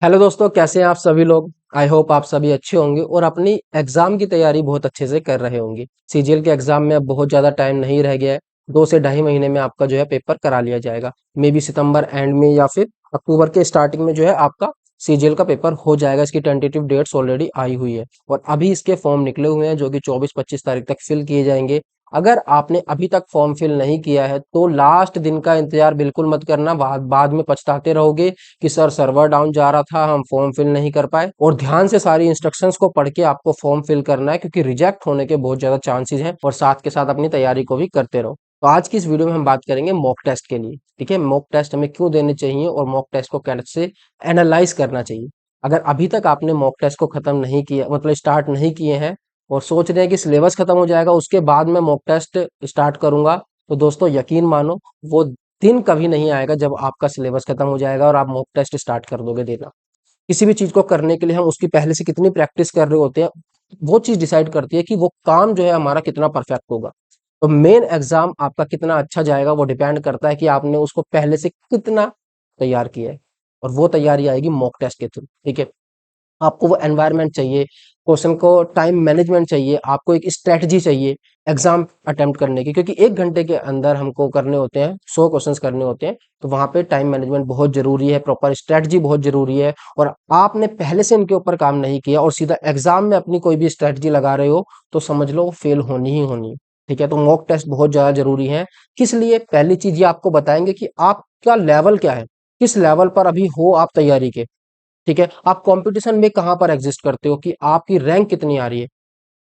Hello दोस्तों, कैसे हैं आप सभी लोग। आई होप आप सभी अच्छे होंगे और अपनी एग्जाम की तैयारी बहुत अच्छे से कर रहे होंगे। सीजीएल के एग्जाम में अब बहुत ज़्यादा टाइम नहीं रह गया है। 2 से ढाई महीने में आपका जो है पेपर करा लिया जाएगा। मे बी सितंबर एंड में या फिर अक्टूबर के स्टार्टिंग में जो है आपका सीजीएल का पेपर हो जाएगा। इसकी टेंटेटिव डेट्स ऑलरेडी आई हुई है और अभी इसके फॉर्म निकले हुए हैं जो कि 24-25 तारीख तक फिल किए जाएंगे। अगर आपने अभी तक फॉर्म फिल नहीं किया है तो लास्ट दिन का इंतजार बिल्कुल मत करना, बाद में पछताते रहोगे कि सर सर्वर डाउन जा रहा था, हम फॉर्म फिल नहीं कर पाए। और ध्यान से सारी इंस्ट्रक्शंस को पढ़ के आपको फॉर्म फिल करना है क्योंकि रिजेक्ट होने के बहुत ज्यादा चांसेस हैं। और साथ के साथ अपनी तैयारी को भी करते रहो। तो आज की इस वीडियो में हम बात करेंगे मॉक टेस्ट के लिए। ठीक है, मॉक टेस्ट हमें क्यों देने चाहिए और मॉक टेस्ट को कैसे एनालाइज करना चाहिए। अगर अभी तक आपने मॉक टेस्ट को खत्म नहीं किया, मतलब स्टार्ट नहीं किए हैं और सोच रहे हैं कि सिलेबस खत्म हो जाएगा उसके बाद मैं मॉक टेस्ट स्टार्ट करूंगा, तो दोस्तों यकीन मानो वो दिन कभी नहीं आएगा जब आपका सिलेबस खत्म हो जाएगा और आप मॉक टेस्ट स्टार्ट कर दोगे देना। किसी भी चीज को करने के लिए हम उसकी पहले से कितनी प्रैक्टिस कर रहे होते हैं, वो चीज डिसाइड करती है कि वो काम जो है हमारा कितना परफेक्ट होगा। तो मेन एग्जाम आपका कितना अच्छा जाएगा वो डिपेंड करता है कि आपने उसको पहले से कितना तैयार किया है। और वो तैयारी आएगी मॉक टेस्ट के थ्रू। ठीक है, आपको वो एनवायरनमेंट चाहिए, क्वेश्चन को टाइम मैनेजमेंट चाहिए, आपको एक स्ट्रेटजी चाहिए एग्जाम अटेम्प्ट करने की, क्योंकि 1 घंटे के अंदर हमको करने होते हैं 100 क्वेश्चंस करने होते हैं। तो वहां पे टाइम मैनेजमेंट बहुत जरूरी है, प्रॉपर स्ट्रेटजी बहुत जरूरी है। और आपने पहले से इनके ऊपर काम नहीं किया और सीधा एग्जाम में अपनी कोई भी स्ट्रेटजी लगा रहे हो तो समझ लो फेल होनी ही होनी है। ठीक है, तो मॉक टेस्ट बहुत ज्यादा जरूरी है। किस लिए? पहली चीज ये आपको बताएंगे कि आपका लेवल क्या है, किस लेवल पर अभी हो आप तैयारी के। ठीक है, आप कंपटीशन में कहां पर एग्जिस्ट करते हो, कि आपकी रैंक कितनी आ रही है।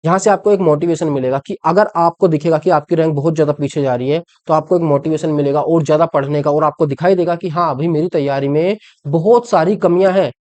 यहाँ से आपको एक मोटिवेशन मिलेगा कि अगर आपको दिखेगा कि आपकी रैंक बहुत ज्यादा पीछे जा रही है तो आपको एक मोटिवेशन मिलेगा और ज्यादा पढ़ने का, और आपको दिखाई देगा कि हाँ अभी मेरी तैयारी में बहुत सारी कमियां हैं।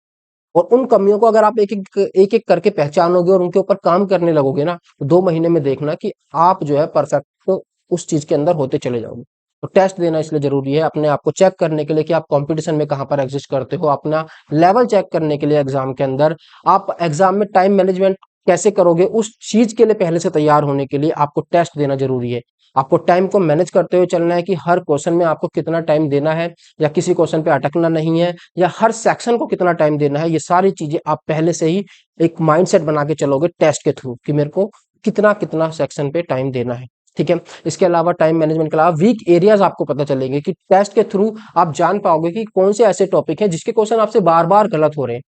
और उन कमियों को अगर आप एक एक करके पहचानोगे और उनके ऊपर काम करने लगोगे ना, तो 2 महीने में देखना कि आप जो है परफेक्ट उस चीज के अंदर होते चले जाओगे। तो टेस्ट देना इसलिए जरूरी है, अपने आप को चेक करने के लिए कि आप कंपटीशन में कहां पर एग्जिस्ट करते हो, अपना लेवल चेक करने के लिए एग्जाम के अंदर। आप एग्जाम में टाइम मैनेजमेंट कैसे करोगे उस चीज के लिए पहले से तैयार होने के लिए आपको टेस्ट देना जरूरी है। आपको टाइम को मैनेज करते हुए चलना है कि हर क्वेश्चन में आपको कितना टाइम देना है, या किसी क्वेश्चन पे अटकना नहीं है, या हर सेक्शन को कितना टाइम देना है। ये सारी चीजें आप पहले से ही एक माइंडसेट बना के चलोगे टेस्ट के थ्रू कि मेरे को कितना कितना सेक्शन पे टाइम देना है। ठीक है, इसके अलावा टाइम मैनेजमेंट के अलावा वीक एरियाज आपको पता चलेंगे कि टेस्ट के थ्रू आप जान पाओगे कि कौन से ऐसे टॉपिक है जिसके क्वेश्चन आपसे बार बार गलत हो रहे हैं,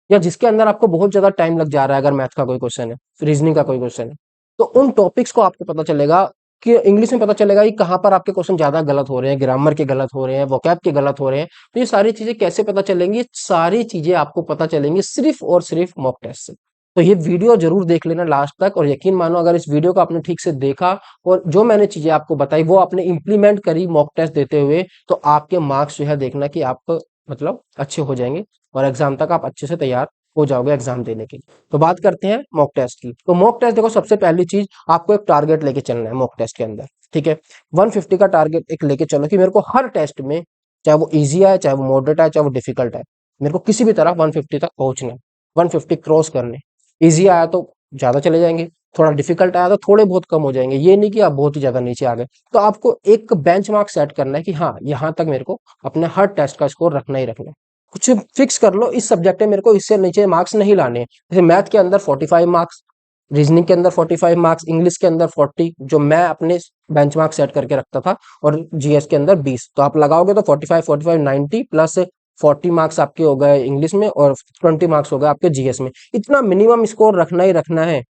या जिसके अंदर आपको बहुत ज्यादा टाइम लग जा रहा है। अगर मैथ का कोई क्वेश्चन है, रीजनिंग का कोई क्वेश्चन है, तो उन टॉपिक्स को आपको पता चलेगा कि इंग्लिश में पता चलेगा कि कहाँ पर आपके क्वेश्चन ज्यादा गलत हो रहे हैं, ग्रामर के गलत हो रहे हैं, वोकैब के गलत हो रहे हैं। तो ये सारी चीजें कैसे पता चलेंगी? सारी चीजें आपको पता चलेंगी सिर्फ और सिर्फ मॉक टेस्ट से। तो ये वीडियो जरूर देख लेना लास्ट तक, और यकीन मानो अगर इस वीडियो को आपने ठीक से देखा और जो मैंने चीजें आपको बताई वो आपने इंप्लीमेंट करी मॉक टेस्ट देते हुए, तो आपके मार्क्स जो है देखना कि आप मतलब अच्छे हो जाएंगे और एग्जाम तक आप अच्छे से तैयार हो जाओगे एग्जाम देने के लिए। तो बात करते हैं मॉक टेस्ट की। तो मॉक टेस्ट देखो, सबसे पहली चीज आपको एक टारगेट लेके चलना है मॉक टेस्ट के अंदर। ठीक है, 150 का टारगेट एक लेके चलो कि मेरे को हर टेस्ट में, चाहे वो इजी है, चाहे वो मॉडरेट है, चाहे वो डिफिकल्ट है, मेरे को किसी भी तरह 150 तक पहुंचना है, 150 क्रॉस करने। इजी आया तो ज्यादा चले जाएंगे, थोड़ा डिफिकल्ट आया तो थोड़े बहुत कम हो जाएंगे, ये नहीं कि आप बहुत ही ज्यादा नीचे आ गए। तो आपको एक बेंचमार्क सेट करना है कि हाँ यहाँ तक मेरे को अपने हर टेस्ट का स्कोर रखना ही रखना है। कुछ फिक्स कर लो, इस सब्जेक्ट में मेरे को इससे नीचे मार्क्स नहीं लाने हैं। जैसे मैथ के अंदर 45 मार्क्स, रीजनिंग के अंदर 45 मार्क्स, इंग्लिश के अंदर 40, जो मैं अपने बेंचमार्क सेट करके रखता था, और जीएस के अंदर 20। तो आप लगाओगे तो 45 90 प्लस 40 मार्क्स आपके हो गए इंग्लिश में और 20 मार्क्स हो गए आपके जीएस में। इतना मिनिमम स्कोर रखना ही रखना है।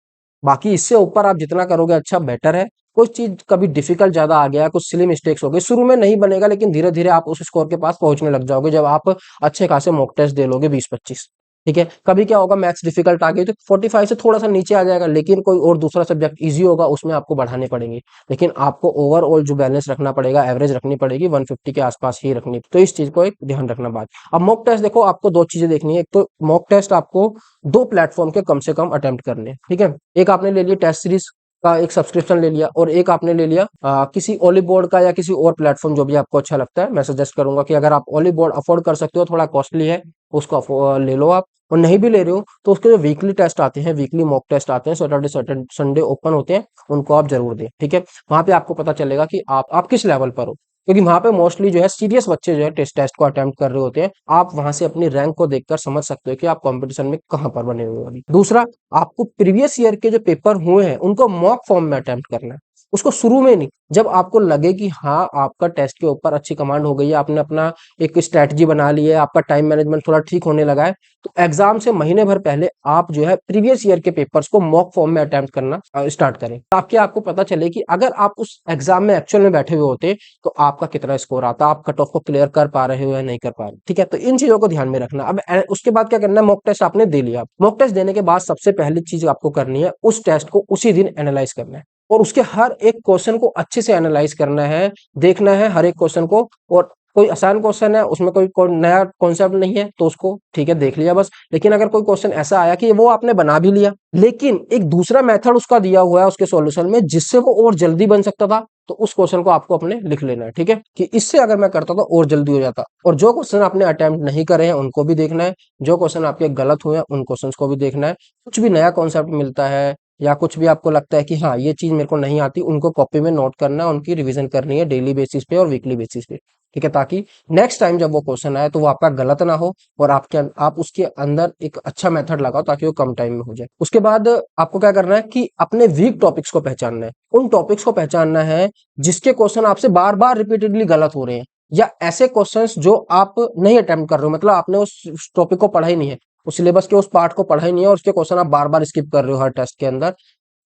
बाकी इससे ऊपर आप जितना करोगे अच्छा बेटर है। कुछ चीज कभी डिफिकल्ट ज्यादा आ गया, कुछ सिली मिस्टेक्स हो गई, शुरू में नहीं बनेगा, लेकिन धीरे धीरे आप उस स्कोर के पास पहुंचने लग जाओगे जब आप अच्छे खासे मॉक टेस्ट दे लोगे 20-25। ठीक है, कभी क्या होगा, मैथ्स डिफिकल्ट आ गई तो 45 से थोड़ा सा नीचे आ जाएगा, लेकिन कोई और दूसरा सब्जेक्ट इजी होगा उसमें आपको बढ़ाने पड़ेंगे। लेकिन आपको ओवरऑल जो बैलेंस रखना पड़ेगा, एवरेज रखनी पड़ेगी, 150 के आसपास ही रखनी। तो इस चीज को एक ध्यान रखना बात। अब मॉक टेस्ट देखो, आपको दो चीजें देखनी है। एक तो मॉक टेस्ट आपको 2 प्लेटफॉर्म के कम से कम अटेम्प्ट करने हैं। ठीक है, एक आपने ले लिया टेस्ट सीरीज का एक सब्सक्रिप्शन ले लिया, और एक आपने ले लिया किसी ओली बोर्ड का या किसी और प्लेटफॉर्म जो भी आपको अच्छा लगता है। मैं सजेस्ट करूंगा कि अगर आप ओली बोर्ड अफोर्ड कर सकते हो, थोड़ा कॉस्टली है, उसको ले लो आप। और नहीं भी ले रहे हो तो उसके जो वीकली टेस्ट आते हैं, वीकली मॉक टेस्ट आते हैं, सैटरडे संडे ओपन होते हैं, उनको आप जरूर दें। ठीक है, वहां पे आपको पता चलेगा कि आप किस लेवल पर हो। क्योंकि वहां पे मोस्टली जो है सीरियस बच्चे जो है टेस्ट टेस्ट को अटेम्प्ट कर रहे होते हैं। आप वहां से अपनी रैंक को देखकर समझ सकते हो कि आप कंपटीशन में कहां पर बने हुए हो अभी। दूसरा, आपको प्रीवियस ईयर के जो पेपर हुए हैं उनको मॉक फॉर्म में अटेम्प्ट करना है, उसको शुरू में नहीं। जब आपको लगे कि हाँ आपका टेस्ट के ऊपर अच्छी कमांड हो गई है, आपने अपना एक स्ट्रैटेजी बना ली है, आपका टाइम मैनेजमेंट थोड़ा ठीक होने लगा है, तो एग्जाम से महीने भर पहले आप जो है प्रीवियस ईयर के पेपर्स को मॉक फॉर्म में अटेम्प्ट करना स्टार्ट करें, ताकि आपको पता चले कि अगर आप उस एग्जाम में एक्चुअल में बैठे हुए होते तो आपका कितना स्कोर आता, आप कट ऑफ को क्लियर कर पा रहे हो या नहीं कर पा रहे। ठीक है, तो इन चीजों को ध्यान में रखना। अब उसके बाद क्या करना है, मॉक टेस्ट आपने दे लिया। मॉक टेस्ट देने के बाद सबसे पहली चीज आपको करनी है, उस टेस्ट को उसी दिन एनालाइज करना है और उसके हर एक क्वेश्चन को अच्छे से एनालाइज करना है, देखना है हर एक क्वेश्चन को। और कोई आसान क्वेश्चन है, उसमें कोई नया कॉन्सेप्ट नहीं है, तो उसको ठीक है देख लिया बस। लेकिन अगर कोई क्वेश्चन ऐसा आया कि वो आपने बना भी लिया, लेकिन एक दूसरा मेथड उसका दिया हुआ है उसके सॉल्यूशन में जिससे वो और जल्दी बन सकता था, तो उस क्वेश्चन को आपको अपने लिख लेना है। ठीक है, कि इससे अगर मैं करता तो और जल्दी हो जाता। और जो क्वेश्चन आपने अटेम्प्ट नहीं करे हैं उनको भी देखना है, जो क्वेश्चन आपके गलत हुए हैं उन क्वेश्चन को भी देखना है। कुछ भी नया कॉन्सेप्ट मिलता है या कुछ भी आपको लगता है कि हाँ ये चीज मेरे को नहीं आती, उनको कॉपी में नोट करना है, उनकी रिवीजन करनी है डेली बेसिस पे और वीकली बेसिस पे। ठीक है, ताकि नेक्स्ट टाइम जब वो क्वेश्चन आए तो वो आपका गलत ना हो और आप उसके अंदर एक अच्छा मेथड लगाओ ताकि वो कम टाइम में हो जाए। उसके बाद आपको क्या करना है कि अपने वीक टॉपिक्स को पहचानना है। उन टॉपिक्स को पहचानना है जिसके क्वेश्चन आपसे बार बार रिपीटेडली गलत हो रहे हैं, या ऐसे क्वेश्चंस जो आप नहीं अटेम्प्ट कर रहे हो, मतलब आपने उस टॉपिक को पढ़ा ही नहीं है, उस सिलेबस के उस पार्ट को पढ़ा ही नहीं है और उसके क्वेश्चन आप बार बार स्किप कर रहे हो हर टेस्ट के अंदर।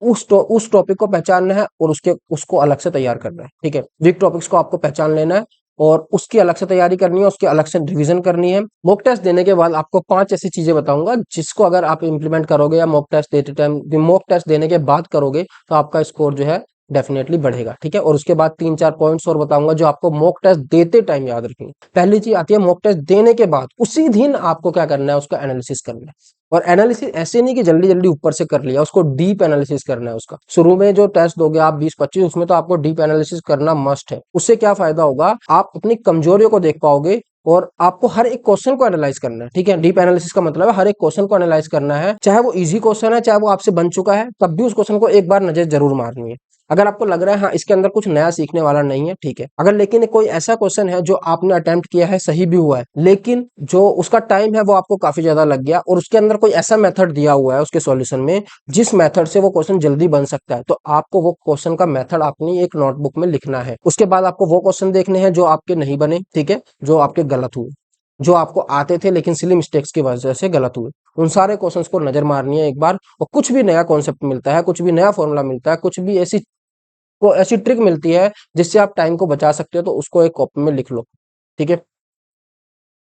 उस टॉपिक को पहचानना है और उसको अलग से तैयार करना है। ठीक है, वीक टॉपिक्स को आपको पहचान लेना है और उसकी अलग से तैयारी करनी है, उसकी अलग से रिवीजन करनी है। मॉक टेस्ट देने के बाद आपको 5 ऐसी चीजें बताऊंगा जिसको अगर आप इंप्लीमेंट करोगे या मॉक टेस्ट देते टाइम, मॉक टेस्ट देने के बाद करोगे, तो आपका स्कोर जो है डेफिनेटली बढ़ेगा। ठीक है, और उसके बाद 3-4 पॉइंट्स और बताऊंगा जो आपको मॉक टेस्ट देते टाइम याद रखेंगे। पहली चीज आती है मॉक टेस्ट देने के बाद उसी दिन आपको क्या करना है, उसका एनालिसिस करना है। और एनालिसिस ऐसे नहीं कि जल्दी जल्दी ऊपर से कर लिया, उसको डीप एनालिसिस करना है उसका। शुरू में जो टेस्ट दोगे आप 20-25, उसमें तो आपको डीप एनालिसिस करना मस्ट है। उससे क्या फायदा होगा, आप अपनी कमजोरियों को देख पाओगे और आपको हर एक क्वेश्चन को एनालाइज करना है। ठीक है, डीप एनालिसिस का मतलब है हर एक क्वेश्चन को एनालाइज करना है, चाहे वो इजी क्वेश्चन है चाहे वो आपसे बन चुका है, तब भी उस क्वेश्चन को एक बार नजर जरूर मारनी है। अगर आपको लग रहा है हाँ इसके अंदर कुछ नया सीखने वाला नहीं है, ठीक है। अगर लेकिन कोई ऐसा क्वेश्चन है जो आपने अटेम्प्ट किया है, सही भी हुआ है, लेकिन जो उसका टाइम है वो आपको काफी ज्यादा लग गया और उसके अंदर कोई ऐसा मेथड दिया हुआ है उसके सॉल्यूशन में जिस मेथड से वो क्वेश्चन जल्दी बन सकता है, तो आपको वो क्वेश्चन का मेथड अपनी एक नोटबुक में लिखना है। उसके बाद आपको वो क्वेश्चन देखने हैं जो आपके नहीं बने, ठीक है, जो आपके गलत हुए, जो आपको आते थे लेकिन सिली मिस्टेक्स की वजह से गलत हुए, उन सारे क्वेश्चंस को नजर मारनी है एक बार। और कुछ भी नया कॉन्सेप्ट मिलता है, कुछ भी नया फॉर्मूला मिलता है, कुछ भी ऐसी ट्रिक मिलती है जिससे आप टाइम को बचा सकते हो, तो उसको एक कॉपी में लिख लो। ठीक है,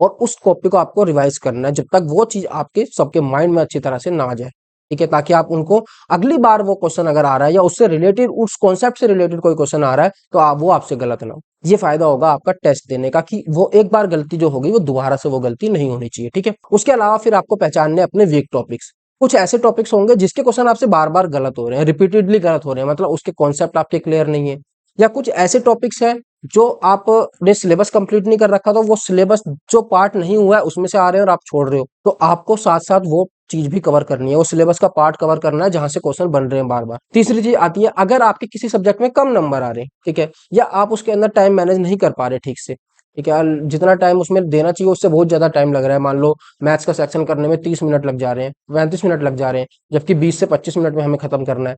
और उस कॉपी को आपको रिवाइज करना है जब तक वो चीज आपके सबके माइंड में अच्छी तरह से ना आ जाए। ठीक है, ताकि आप उनको अगली बार वो क्वेश्चन अगर आ रहा है या उससे रिलेटेड, उस कॉन्सेप्ट से रिलेटेड कोई क्वेश्चन आ रहा है, तो वो आपसे गलत ना हो। ये फायदा होगा आपका टेस्ट देने का कि वो एक बार गलती जो होगी वो दोबारा से वो गलती नहीं होनी चाहिए। ठीक है, उसके अलावा फिर आपको पहचानने अपने वीक टॉपिक्स। कुछ ऐसे टॉपिक्स होंगे जिसके क्वेश्चन आपसे बार बार गलत हो रहे हैं, रिपीटेडली गलत हो रहे हैं, मतलब उसके कॉन्सेप्ट आपके क्लियर नहीं है। या कुछ ऐसे टॉपिक्स हैं जो आपने सिलेबस कंप्लीट नहीं कर रखा, तो वो सिलेबस जो पार्ट नहीं हुआ है उसमें से आ रहे हैं और आप छोड़ रहे हो, तो आपको साथ साथ वो चीज भी कवर करनी है, वो सिलेबस का पार्ट कवर करना है जहां से क्वेश्चन बन रहे हैं बार बार। तीसरी चीज आती है, अगर आपके किसी सब्जेक्ट में कम नंबर आ रहे हैं, ठीक है, या आप उसके अंदर टाइम मैनेज नहीं कर पा रहे ठीक से, ठीक है, जितना टाइम उसमें देना चाहिए उससे बहुत ज्यादा टाइम लग रहा है। मान लो मैथ्स का सेक्शन करने में 30 मिनट लग जा रहे हैं, 35 मिनट लग जा रहे हैं, जबकि 20 से 25 मिनट में हमें खत्म करना है,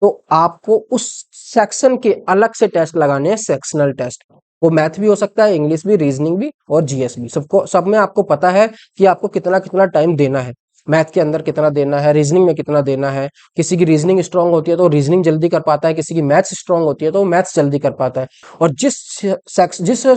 तो आपको उस सेक्शन के अलग से टेस्ट लगाने हैं, सेक्शनल टेस्ट। वो मैथ भी हो सकता है, इंग्लिश भी, रीजनिंग भी और जीएस भी, सब में आपको पता है कि आपको कितना कितना टाइम देना है। मैथ के अंदर कितना देना है, रीजनिंग में कितना देना है। किसी की रीजनिंग स्ट्रांग होती है तो रीजनिंग जल्दी कर पाता है, किसी की मैथ्स स्ट्रांग होती है तो वो मैथ्स जल्दी कर पाता है। और जिस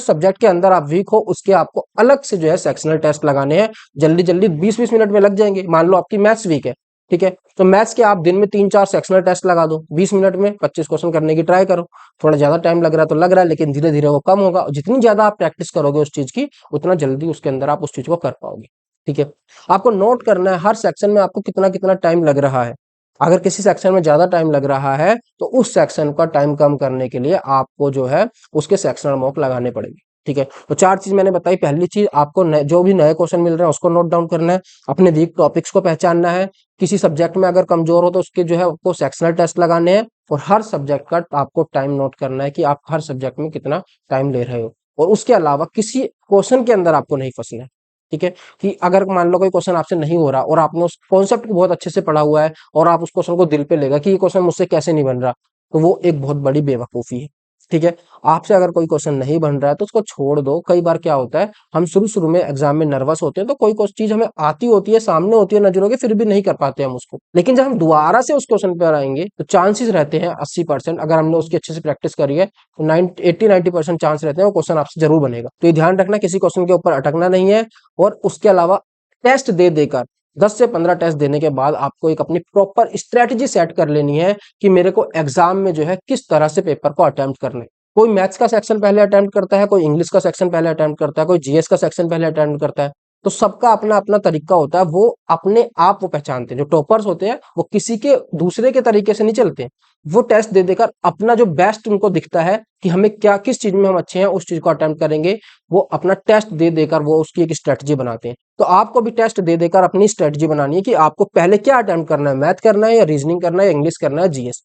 सब्जेक्ट के अंदर आप वीक हो उसके आपको अलग से जो है सेक्शनल टेस्ट लगाने हैं। जल्दी जल्दी 20-20 मिनट में लग जाएंगे। मान लो आपकी मैथ्स वीक है, ठीक है, तो मैथ्स के आप दिन में 3-4 सेक्शनल टेस्ट लगा दो, 20 मिनट में 25 क्वेश्चन करने की ट्राई करो। थोड़ा ज्यादा टाइम लग रहा है तो लग रहा है, लेकिन धीरे धीरे वो कम होगा, और जितनी ज्यादा आप प्रैक्टिस करोगे उस चीज की, उतना जल्दी उसके अंदर आप उस चीज को कर पाओगे। ठीक है, आपको नोट करना है हर सेक्शन में आपको कितना कितना टाइम लग रहा है। अगर किसी सेक्शन में ज्यादा टाइम लग रहा है तो उस सेक्शन का टाइम कम करने के लिए आपको जो है उसके सेक्शनल मॉक लगाने पड़ेंगे। ठीक है, तो 4 चीज मैंने बताई। पहली चीज, आपको जो भी नए क्वेश्चन मिल रहे हैं उसको नोट डाउन करना है, अपने वीक टॉपिक्स को पहचानना है, किसी सब्जेक्ट में अगर कमजोर हो तो उसके जो है आपको सेक्शनल टेस्ट लगाने हैं, और हर सब्जेक्ट का आपको टाइम नोट करना है कि आप हर सब्जेक्ट में कितना टाइम ले रहे हो। और उसके अलावा किसी क्वेश्चन के अंदर आपको नहीं फंसना है, ठीक है? कि अगर मान लो कोई क्वेश्चन आपसे नहीं हो रहा और आपने उस कॉन्सेप्ट को बहुत अच्छे से पढ़ा हुआ है और आप उस क्वेश्चन को दिल पे लेगा कि ये क्वेश्चन मुझसे कैसे नहीं बन रहा, तो वो एक बहुत बड़ी बेवकूफ़ी है, ठीक है? आपसे अगर कोई क्वेश्चन नहीं बन रहा है तो उसको छोड़ दो। कई बार क्या होता है, हम शुरू-शुरू में एग्ज़ाम में नर्वस होते हैं तो कोई चीज़ हमें आती होती है, सामने होती है नज़रों के, फिर भी नहीं कर पाते हम उसको। लेकिन जब हम दोबारा से उस क्वेश्चन पर आएँगे तो चांसेस रहते हैं 80% अगर हमने उसकी अच्छे से प्रैक्टिस करी है तो 80-90% चांस रहते हैं वो क्वेश्चन आपसे ज़रूर बनेगा। तो ये ध्यान रखना, किसी क्वेश्चन के ऊपर अटकना नहीं है। और उसके अलावा टेस्ट दे देकर 10 से 15 टेस्ट देने के बाद आपको एक अपनी प्रॉपर स्ट्रैटेजी सेट कर लेनी है कि मेरे को एग्ज़ाम में जो है किस तरह से पेपर को अटेम्प्ट करना है। कोई मैथ्स का सेक्शन पहले अटेम्प्ट करता है, कोई इंग्लिश का सेक्शन पहले अटेम्प्ट करता है, कोई जीएस का सेक्शन पहले अटेम्प्ट करता है। तो सबका अपना-अपना तरीका होता है, वो अपने आप वो पहचानते हैं। जो टॉपर्स होते हैं, वो किसी के दूसरे के तरीके से नहीं चलते। वो टेस्ट दे देकर अपना जो बेस्ट उनको दिखता है कि हमें क्या किस चीज़ में हम अच्छे हैं, उस चीज़ को अटेम्प्ट करेंगे। वो अपना टेस्ट दे देकर वो उसकी एक स्ट्रैटेजी बनाते हैं। तो आपको भी टेस्ट दे देकर अपनी स्ट्रैटेजी बनानी है कि आपको पहले क्या अटेम्प्ट करना है, मैथ करना है या रीजनिंग करना है या इंग्लिश करना है, जीएस।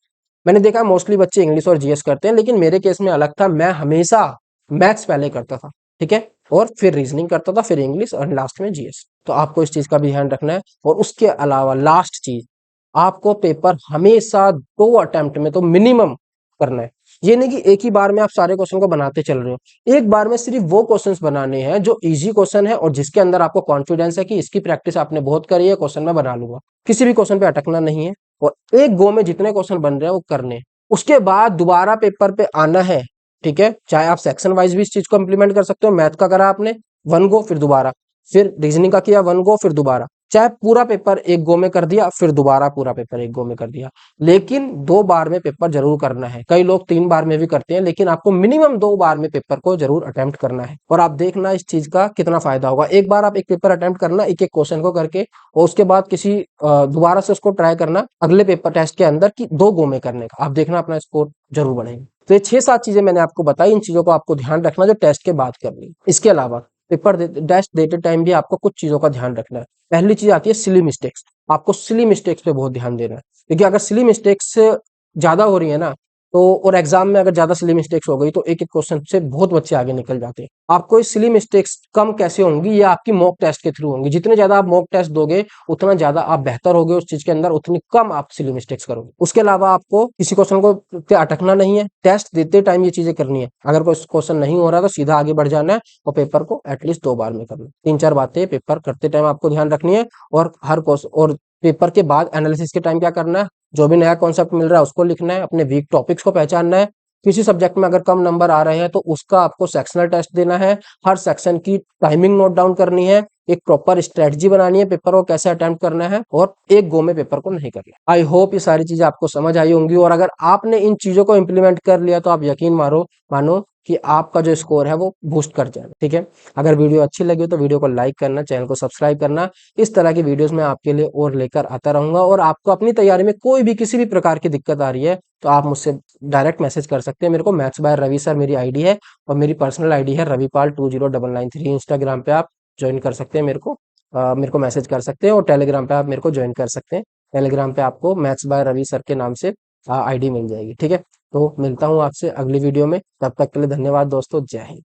मैंने देखा है मोस्टली बच्चे इंग्लिश और जीएस करते हैं, लेकिन मेरे केस में अलग था। मैं हमेशा मैथ्स पहले करता था, ठीक है? और फिर रीजनिंग करता था, फिर इंग्लिश और लास्ट में जीएस। तो आपको इस चीज़ का भी ध्यान रखना है। और उसके अलावा लास्ट चीज़, आपको पेपर हमेशा 2 अटेम्प्ट में तो मिनिमम करना है। ये नहीं कि एक ही बार में आप सारे क्वेश्चन को बनाते चल रहे हो। एक बार में सिर्फ वो क्वेश्चंस बनाने हैं जो ईज़ी क्वेश्चन है और जिसके अंदर आपको कॉन्फिडेंस है कि इसकी प्रैक्टिस आपने बहुत करी है, क्वेश्चन मैं बना लूँगा। किसी भी क्वेश्चन पे अटकना नहीं है और एक गो में जितने क्वेश्चन बन रहे हैं वो करने हैं। उसके बाद दोबारा पेपर पे आना है, ठीक है? चाहे आप सेक्शन वाइज़ भी इस चीज़ को इम्प्लीमेंट कर सकते हो। मैथ का करा आपने 1 गो फिर दोबारा, फिर रीजनिंग का किया 1 गो फिर दोबारा। चाहे पूरा पेपर 1 गो में कर दिया, फिर दोबारा पूरा पेपर 1 गो में कर दिया। लेकिन 2 बार में पेपर ज़रूर करना है। कई लोग 3 बार में भी करते हैं, लेकिन आपको मिनिमम 2 बार में पेपर को ज़रूर अटेम्प्ट करना है। और आप देखना इस चीज़ का कितना फ़ायदा होगा। एक बार आप एक पेपर अटेम्प्ट करना, एक-एक क्वेश्चन को करके, और उसके बाद किसी दोबारा से उसको ट्राई करना अगले पेपर टेस्ट के अंदर कि 2 गो में करने का। आप देखना अपना स्कोर ज़रूर बढ़ेगा। तो ये 6-7 चीज़ें मैंने आपको बताई, इन चीज़ों को आपको ध्यान रखना जो टेस्ट के बाद करनी है। इसके अलावा पेपर टेस्ट देते टाइम भी आपको कुछ चीज़ों का ध्यान रखना है। पहली चीज़ आती है सिली मिस्टेक्स। आपको सिली मिस्टेक्स पे बहुत ध्यान देना है, क्योंकि अगर सिली मिस्टेक्स ज़्यादा हो रही है ना, तो और एग्ज़ाम में अगर ज़्यादा सिली मिस्टेक्स हो गई तो एक-एक क्वेश्चन से बहुत बच्चे आगे निकल जाते हैं। आपको ये सिली मिस्टेक्स कम कैसे होंगी, ये आपकी मॉक टेस्ट के थ्रू होंगी। जितने ज़्यादा आप मॉक टेस्ट दोगे, उतना ज़्यादा आप बेहतर होगे उस चीज़ के अंदर, उतनी कम आप सिली मिस्टेक्स करोगे। उसके अलावा आपको किसी क्वेश्चन को पे अटकना नहीं है, टेस्ट देते टाइम ये चीज़ें करनी है। अगर कोई क्वेश्चन नहीं हो रहा तो सीधा आगे बढ़ जाना है और पेपर को एटलीस्ट 2 बार में करना है। 3-4 बातें पेपर करते टाइम आपको ध्यान रखनी है। और हर क्वेश्चन और पेपर के बाद एनालिसिस के टाइम क्या करना है, जो भी नया कॉन्सेप्ट मिल रहा है उसको लिखना है, अपने वीक टॉपिक्स को पहचानना है। किसी सब्जेक्ट में अगर कम नंबर आ रहे हैं तो उसका आपको सेक्शनल टेस्ट देना है, हर सेक्शन की टाइमिंग नोट डाउन करनी है, एक प्रॉपर स्ट्रेटजी बनानी है पेपर को कैसे अटेम्प्ट करना है, और एक गो में पेपर को नहीं करना। आई होप ये सारी चीजें आपको समझ आई होंगी, और अगर आपने इन चीजों को इम्प्लीमेंट कर लिया तो आप यकीन मानो कि आपका जो स्कोर है वो बूस्ट कर जाएगा, ठीक है? अगर वीडियो अच्छी लगी हो तो वीडियो को लाइक करना, चैनल को सब्सक्राइब करना। इस तरह की वीडियोस मैं आपके लिए और लेकर आता रहूंगा। और आपको अपनी तैयारी में कोई भी किसी भी प्रकार की दिक्कत आ रही है तो आप मुझसे डायरेक्ट मैसेज कर सकते हैं। मेरे को मैथ्स बाय रवि सर मेरी आईडी है, और मेरी पर्सनल आईडी है रविपाल 20993। इंस्टाग्राम पे आप ज्वाइन कर सकते हैं मेरे को मैसेज कर सकते हैं, और टेलीग्राम पे आप मेरे को ज्वाइन कर सकते हैं। टेलीग्राम पे आपको मैथ्स बाय रवि सर के नाम से आईडी मिल जाएगी, ठीक है? तो मिलता हूँ आपसे अगली वीडियो में, तब तक के लिए धन्यवाद दोस्तों, जय हिंद।